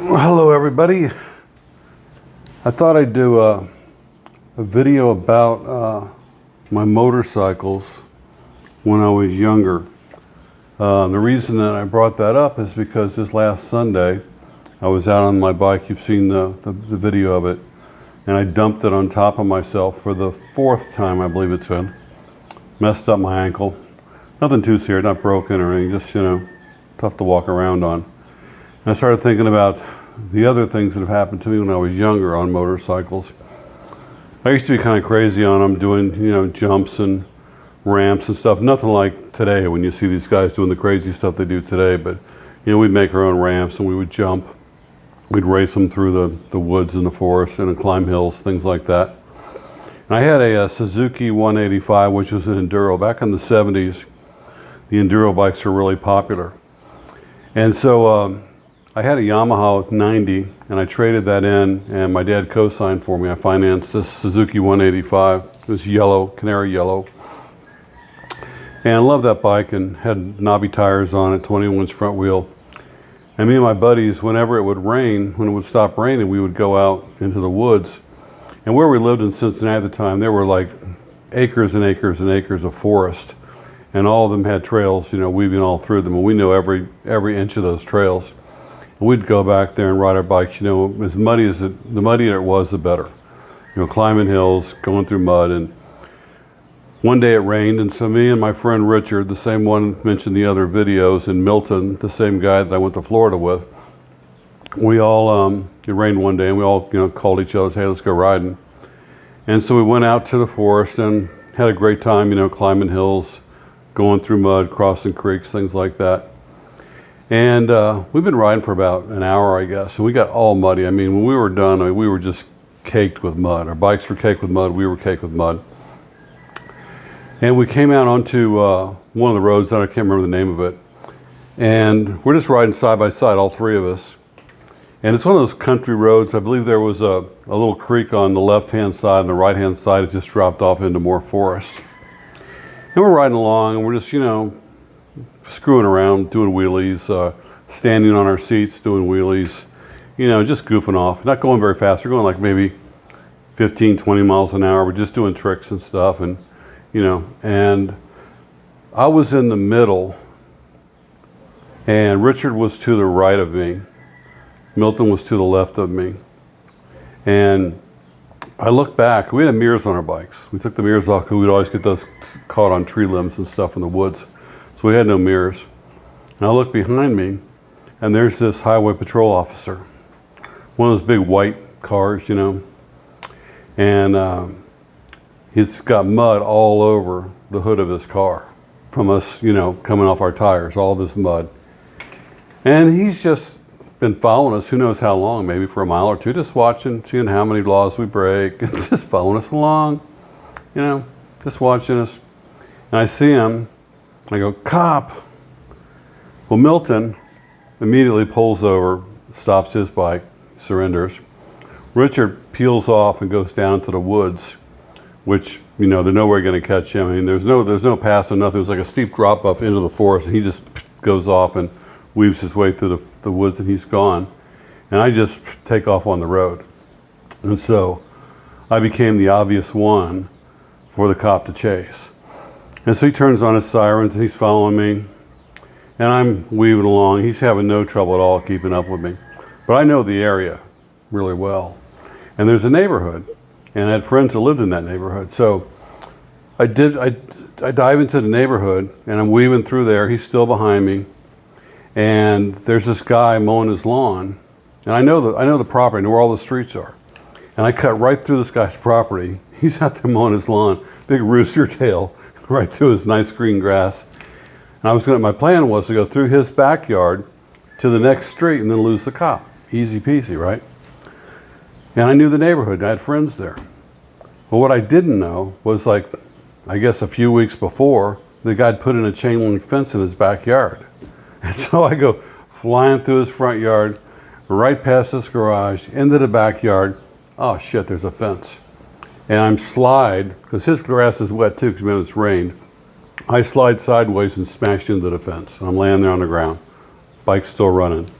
Well, hello everybody. I thought I'd do a video about my motorcycles when I was younger. The reason that I brought that up is because this last Sunday I was out on my bike. You've seen the video of it, and I dumped it on top of myself for the fourth time, I believe it's been. Messed up my ankle. Nothing too serious, not broken or anything, just, tough to walk around on. And I started thinking about the other things that have happened to me when I was younger on motorcycles. I used to be kind of crazy on them, doing, jumps and ramps and stuff. Nothing like today when you see these guys doing the crazy stuff they do today, but, we'd make our own ramps and we would jump. We'd race them through the woods and the forest and climb hills, things like that. And I had a Suzuki 185, which was an Enduro. Back in the 70s, the Enduro bikes were really popular. And so I had a Yamaha 90, and I traded that in, and my dad co-signed for me. I financed this Suzuki 185. It was yellow, canary yellow. And I loved that bike, and had knobby tires on it, 21-inch front wheel. And me and my buddies, whenever it would rain, when it would stop raining, we would go out into the woods. And where we lived in Cincinnati at the time, there were like acres and acres and acres of forest. And all of them had trails, weaving all through them. And we knew every inch of those trails. And we'd go back there and ride our bikes, as muddy as the muddier it was, the better. Climbing hills, going through mud. And one day it rained, and so me and my friend Richard, the same one mentioned in the other videos, and Milton, the same guy that I went to Florida with, we all, it rained one day, and we all, called each other, hey, let's go riding. And so we went out to the forest and had a great time, climbing hills, going through mud, crossing creeks, things like that. And we've been riding for about an hour, I guess, and we got all muddy. I mean, when we were done, we were just caked with mud. Our bikes were caked with mud, we were caked with mud. And we came out onto one of the roads, and I can't remember the name of it. And we're just riding side by side, all three of us. And it's one of those country roads. I believe there was a little creek on the left-hand side, and the right-hand side has just dropped off into more forest. And we're riding along, and we're just, screwing around, doing wheelies, standing on our seats, doing wheelies, just goofing off. Not going very fast. We're going like maybe 15, 20 miles an hour. We're just doing tricks and stuff. And, and I was in the middle, and Richard was to the right of me. Milton was to the left of me. And I looked back. We had mirrors on our bikes. We took the mirrors off because we'd always get those caught on tree limbs and stuff in the woods. So we had no mirrors. And I looked behind me, and there's this highway patrol officer. One of those big white cars, And he's got mud all over the hood of his car from us, coming off our tires, all this mud. And he's just been following us, who knows how long, maybe for a mile or two, just watching, seeing how many laws we break, and just following us along, just watching us. And I see him, I go, cop. Well, Milton immediately pulls over, stops his bike, surrenders. Richard peels off and goes down to the woods, which, they're nowhere going to catch him. I mean, there's no pass or nothing. It was like a steep drop off into the forest, and he just goes off and weaves his way through the woods, and he's gone. And I just take off on the road. And so I became the obvious one for the cop to chase. And so he turns on his sirens, and he's following me. And I'm weaving along. He's having no trouble at all keeping up with me. But I know the area really well. And there's a neighborhood, and I had friends that lived in that neighborhood. So I dive into the neighborhood, and I'm weaving through there. He's still behind me. And there's this guy mowing his lawn, and I know the property, I know where all the streets are. And I cut right through this guy's property. He's out there mowing his lawn, big rooster tail, right through his nice green grass. And my plan was to go through his backyard to the next street and then lose the cop. Easy peasy, right? And I knew the neighborhood, I had friends there. Well, what I didn't know was, I guess a few weeks before, the guy had put in a chain link fence in his backyard. And so I go flying through his front yard, right past this garage, into the backyard. Oh shit, there's a fence. And I'm slide, because his grass is wet too, because it's rained. I slide sideways and smashed into the fence. I'm laying there on the ground. Bike's still running.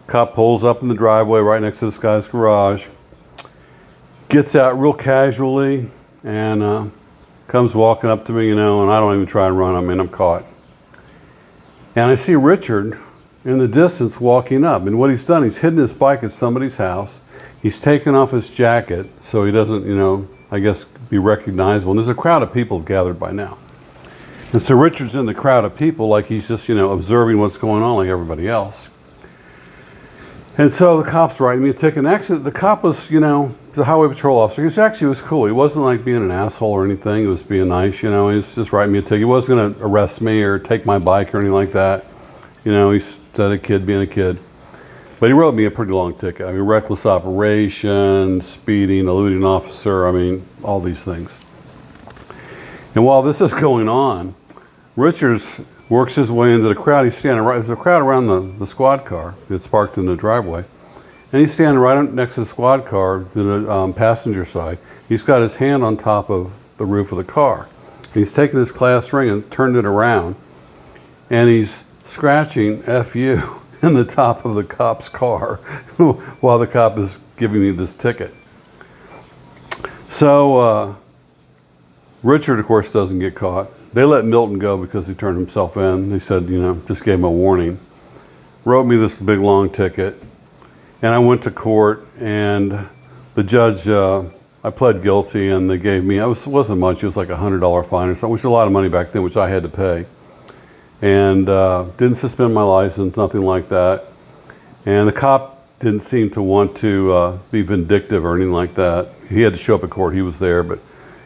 Cop pulls up in the driveway right next to this guy's garage, gets out real casually, and comes walking up to me, and I don't even try and run. I mean, I'm caught. And I see Richard in the distance walking up, and what he's done, he's hidden his bike at somebody's house. He's taken off his jacket so he doesn't, I guess, be recognizable. And there's a crowd of people gathered by now. And so Richard's in the crowd of people like he's just, observing what's going on like everybody else. And so the cop's writing me a ticket. And actually, the cop was, the highway patrol officer. He was cool. He wasn't like being an asshole or anything. He was being nice, He was just writing me a ticket. He wasn't going to arrest me or take my bike or anything like that. He said a kid being a kid. But he wrote me a pretty long ticket. I mean, reckless operation, speeding, eluding an officer. I mean, all these things. And while this is going on, Richards works his way into the crowd. He's standing right, there's a crowd around the squad car that's parked in the driveway. And he's standing right next to the squad car to the passenger side. He's got his hand on top of the roof of the car. And he's taken his class ring and turned it around. And he's scratching "F-U" in the top of the cop's car while the cop is giving me this ticket. So Richard, of course, doesn't get caught. They let Milton go because he turned himself in. They said, just gave him a warning. Wrote me this big long ticket. And I went to court, and the judge, I pled guilty, and they gave me, it wasn't much, it was like a $100 fine or something, which was a lot of money back then, which I had to pay. And didn't suspend my license, nothing like that. And the cop didn't seem to want to be vindictive or anything like that. He had to show up at court, he was there, but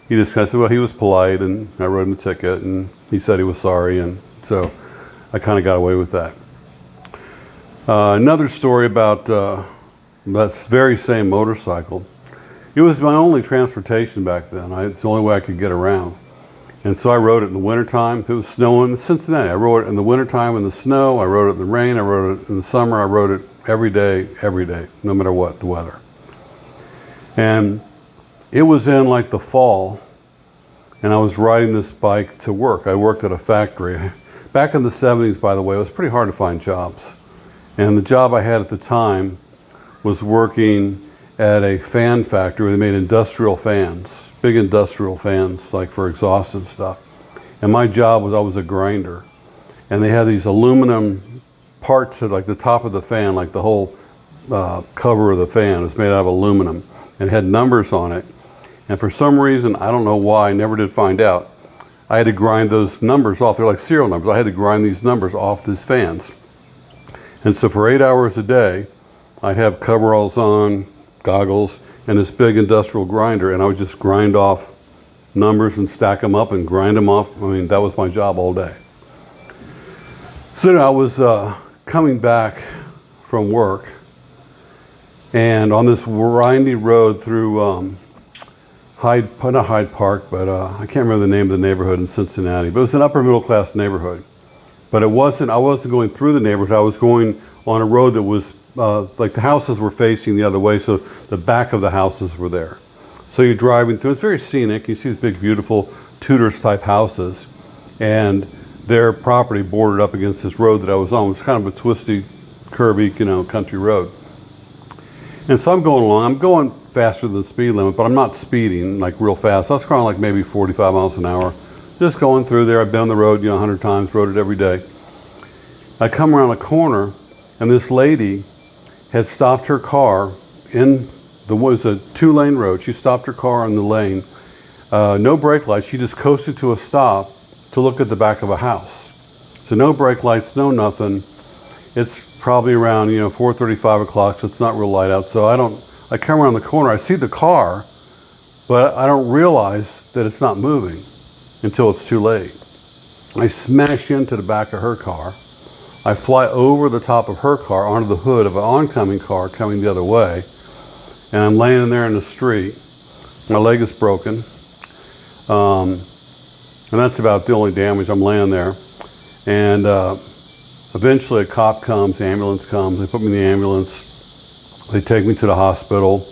he just kind of said, well, he was polite, and I wrote him a ticket, and he said he was sorry, and so I kind of got away with that. Another story about that very same motorcycle. It was my only transportation back then. It's the only way I could get around. And so I rode it in the wintertime. It was snowing in Cincinnati. I rode it in the wintertime in the snow. I rode it in the rain. I rode it in the summer. I rode it every day, no matter what the weather. And it was in like the fall, and I was riding this bike to work. I worked at a factory. Back in the 70s, by the way, it was pretty hard to find jobs. And the job I had at the time was working at a fan factory where they made industrial fans, big industrial fans, like for exhaust and stuff. And my job was, I was a grinder. And they had these aluminum parts at like the top of the fan, like the whole cover of the fan was made out of aluminum and had numbers on it. And for some reason, I don't know why, I never did find out, I had to grind those numbers off. They're like serial numbers. I had to grind these numbers off these fans. And so for 8 hours a day, I'd have coveralls on, goggles, and this big industrial grinder, and I would just grind off numbers and stack them up and grind them off. I mean, that was my job all day. So I was coming back from work, and on this windy road through not Hyde Park, but I can't remember the name of the neighborhood in Cincinnati, but it was an upper middle class neighborhood. But I wasn't going through the neighborhood, I was going on a road that was like the houses were facing the other way, so the back of the houses were there. So you're driving through, it's very scenic, you see these big beautiful Tudors type houses, and their property bordered up against this road that I was on. It was kind of a twisty, curvy, country road. And so I'm going along, I'm going faster than the speed limit, but I'm not speeding like real fast. I was going like maybe 45 miles an hour. Just going through there. I've been on the road 100 times, rode it every day. I come around a corner, and this lady had stopped her car in the, was a 2-lane road. She stopped her car on the lane. No brake lights. She just coasted to a stop to look at the back of a house. So no brake lights, no nothing. It's probably around 4:30, 5 o'clock, so it's not real light out. So I come around the corner, I see the car, but I don't realize that it's not moving until it's too late. I smash into the back of her car. I fly over the top of her car onto the hood of an oncoming car coming the other way, and I'm laying there in the street. My leg is broken, and that's about the only damage. I'm laying there, and eventually a cop comes, ambulance comes, they put me in the ambulance, they take me to the hospital,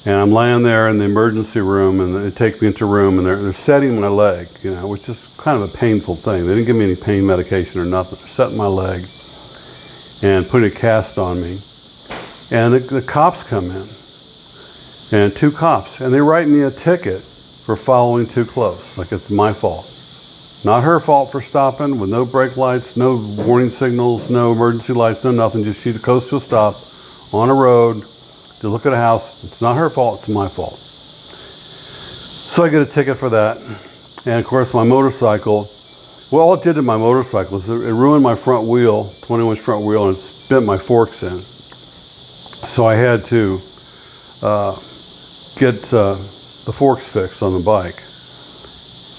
and I'm laying there in the emergency room, and they take me into a room, and they're setting my leg, which is kind of a painful thing. They didn't give me any pain medication or nothing. They're setting my leg. and putting a cast on me. And the cops come in, and 2 cops, and they write me a ticket for following too close, like it's my fault. Not her fault for stopping with no brake lights, no warning signals, no emergency lights, no nothing. Just she goes to a stop on a road to look at a house. It's not her fault, it's my fault. So I get a ticket for that. And of course my motorcycle, well, all it did to my motorcycle is it ruined my front wheel, 21-inch front wheel, and it bent my forks in. So I had to get the forks fixed on the bike.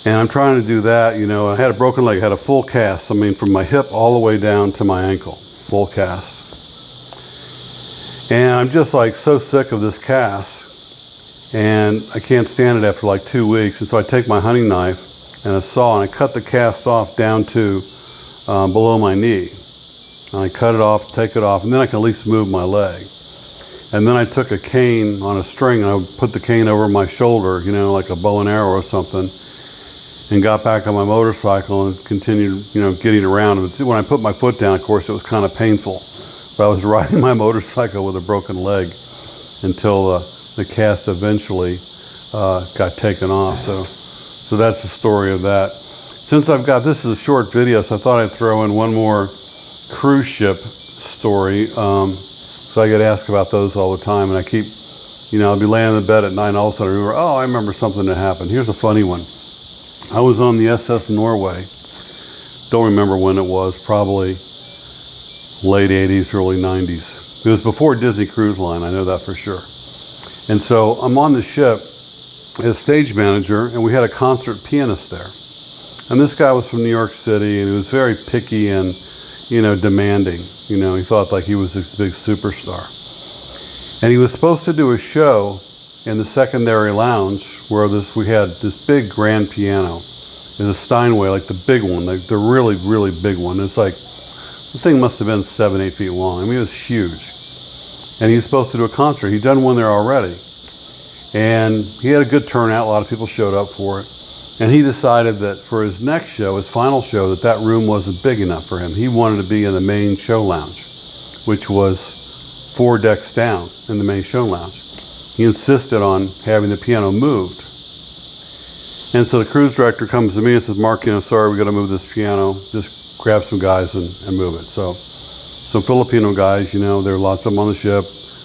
And I'm trying to do that, you know. I had a broken leg, I had a full cast. I mean, from my hip all the way down to my ankle, full cast. And I'm just like so sick of this cast. And I can't stand it after like 2 weeks. And so I take my hunting knife and a saw and I cut the cast off down to below my knee. And I cut it off, take it off, and then I can at least move my leg. And then I took a cane on a string and I would put the cane over my shoulder, you know, like a bow and arrow or something, and got back on my motorcycle and continued, you know, getting around. When I put my foot down, of course, it was kind of painful. But I was riding my motorcycle with a broken leg until the cast eventually got taken off. So that's the story of that. Since this is a short video, so I thought I'd throw in one more cruise ship story. So I get asked about those all the time, and I keep, you know, I'll be laying in bed at night and all of a sudden I remember something that happened. Here's a funny one. I was on the SS Norway. Don't remember when it was, probably late 80s, early 90s. It was before Disney Cruise Line, I know that for sure. And so I'm on the ship as stage manager, and we had a concert pianist there. And this guy was from New York City, and he was very picky and, you know, demanding. You know, he thought like he was this big superstar. And he was supposed to do a show in the secondary lounge where we had this big grand piano. It's a Steinway, like the big one, like the really, really big one. It's like, the thing must have been 7, 8 feet long. I mean, it was huge. And he was supposed to do a concert. He'd done one there already. And he had a good turnout. A lot of people showed up for it. And he decided that for his next show, his final show, that room wasn't big enough for him. He wanted to be in the main show lounge, which was 4 decks down in the main show lounge. He insisted on having the piano moved. And so the cruise director comes to me and says, Mark, you know, sorry, we got to move this piano. Just grab some guys and move it. So some Filipino guys, you know, there are lots of them on the ship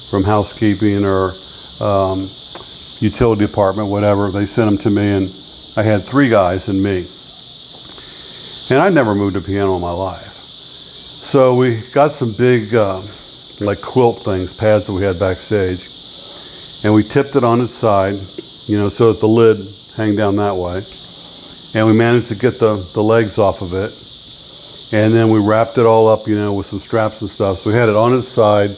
from housekeeping or utility department, whatever. They sent them to me, and I had 3 guys and me. And I'd never moved a piano in my life. So we got some big like quilt things, pads that we had backstage. And we tipped it on its side, you know, so that the lid hang down that way. And we managed to get the legs off of it. And then we wrapped it all up, you know, with some straps and stuff. So we had it on its side,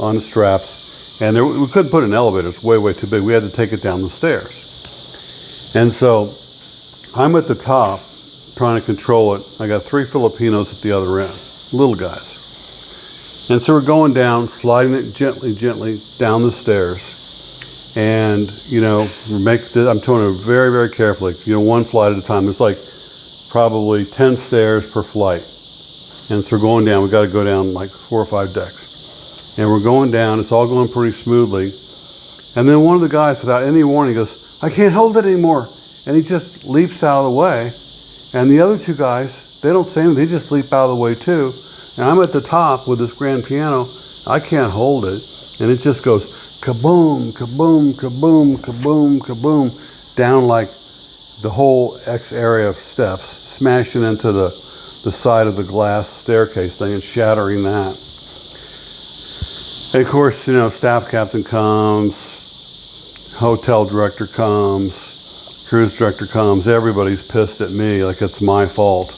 on the straps. And we couldn't put it in an elevator. It's way, way too big. We had to take it down the stairs. And so I'm at the top trying to control it. I got 3 Filipinos at the other end, little guys. And so we're going down, sliding it gently, gently down the stairs. And, you know, I'm doing it very, very carefully, you know, 1 flight at a time. It's like probably 10 stairs per flight. And so we're going down. We've got to go down like 4 or 5 decks. And we're going down. It's all going pretty smoothly. And then one of the guys, without any warning, goes, I can't hold it anymore. And he just leaps out of the way. And the other 2 guys, they don't say anything. They just leap out of the way too. And I'm at the top with this grand piano. I can't hold it. And it just goes kaboom, kaboom, kaboom, kaboom, kaboom, down like the whole X area of steps, smashing into the side of the glass staircase thing and shattering that. And of course, you know, staff captain comes, hotel director comes, cruise director comes, everybody's pissed at me like it's my fault.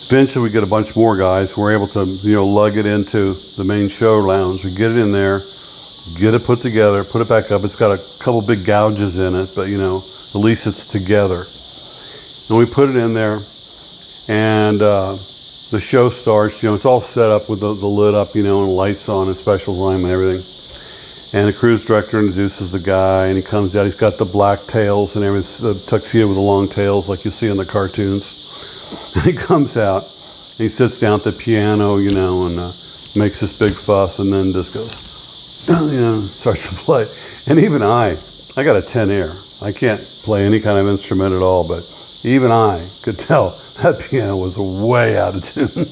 Eventually we get a bunch more guys. We're able to, you know, lug it into the main show lounge. We get it in there, get it put together, put it back up. It's got a couple big gouges in it, but, you know, at least it's together. And we put it in there, and the show starts. You know, it's all set up with the lid up, you know, and lights on and special lighting and everything. And the cruise director introduces the guy, and he comes out. He's got the black tails and everything, the tuxedo with the long tails like you see in the cartoons. And he comes out, he sits down at the piano, you know, and makes this big fuss, and then just goes, you know, starts to play. And even I got a 10 ear. I can't play any kind of instrument at all, but even I could tell that piano was way out of tune.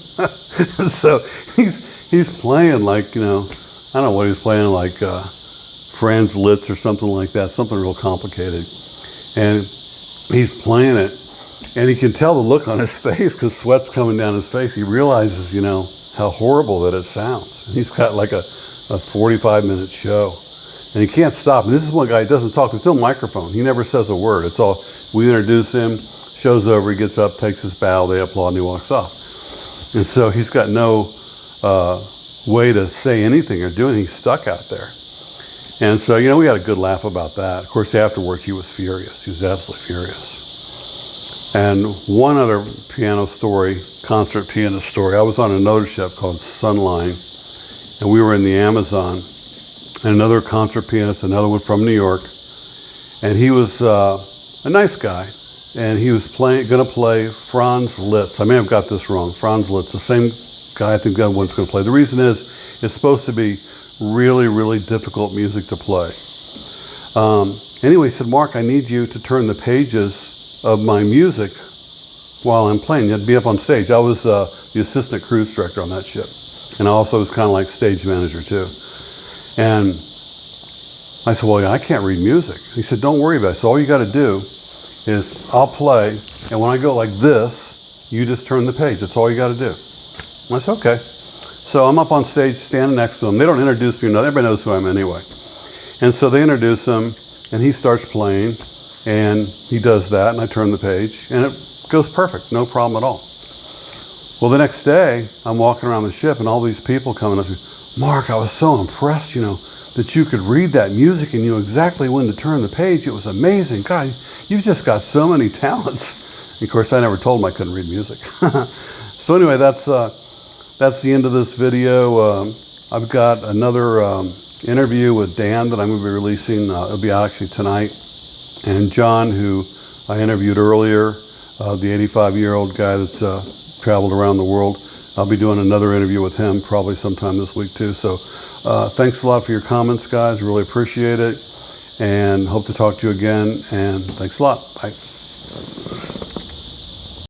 So he's playing like, you know, I don't know what he was playing, like Franz Liszt or something like that, something real complicated. And he's playing it, and he can tell the look on his face because sweat's coming down his face. He realizes, you know, how horrible that it sounds. He's got like a 45-minute show, and he can't stop. And this is one guy who doesn't talk. There's no microphone. He never says a word. It's all, we introduce him, show's over, he gets up, takes his bow, they applaud, and he walks off. And so he's got no way to say anything or do anything. He's stuck out there. And so, you know, we had a good laugh about that. Of course, afterwards, he was furious. He was absolutely furious. And one other piano story, concert pianist story, I was on another ship called Sunline, and we were in the Amazon, and another concert pianist, another one from New York, and he was a nice guy, and he was going to play Franz Liszt. I may have got this wrong. Franz Liszt, the same guy I think that one's going to play. The reason is it's supposed to be really, really difficult music to play. Anyway, he said, Mark, I need you to turn the pages of my music while I'm playing. You had to be up on stage. I was the assistant cruise director on that ship, and I also was kind of like stage manager too. And I said, well, yeah, I can't read music. He said, don't worry about it. So all you got to do is I'll play, and when I go like this, you just turn the page. That's all you got to do. And I said, okay. So I'm up on stage standing next to him. They don't introduce me or nothing. Everybody knows who I am anyway. And so they introduce him, and he starts playing, and he does that, and I turn the page, and it goes perfect, no problem at all. Well, the next day, I'm walking around the ship, and all these people coming up to me, Mark, I was so impressed, you know, that you could read that music and you knew exactly when to turn the page. It was amazing. God, you've just got so many talents. And of course, I never told them I couldn't read music. So anyway, that's the end of this video. I've got another interview with Dan that I'm going to be releasing. It'll be out actually tonight. And John, who I interviewed earlier, the 85-year-old guy that's traveled around the world. I'll be doing another interview with him probably sometime this week too. So thanks a lot for your comments, guys. Really appreciate it. And hope to talk to you again. And thanks a lot. Bye.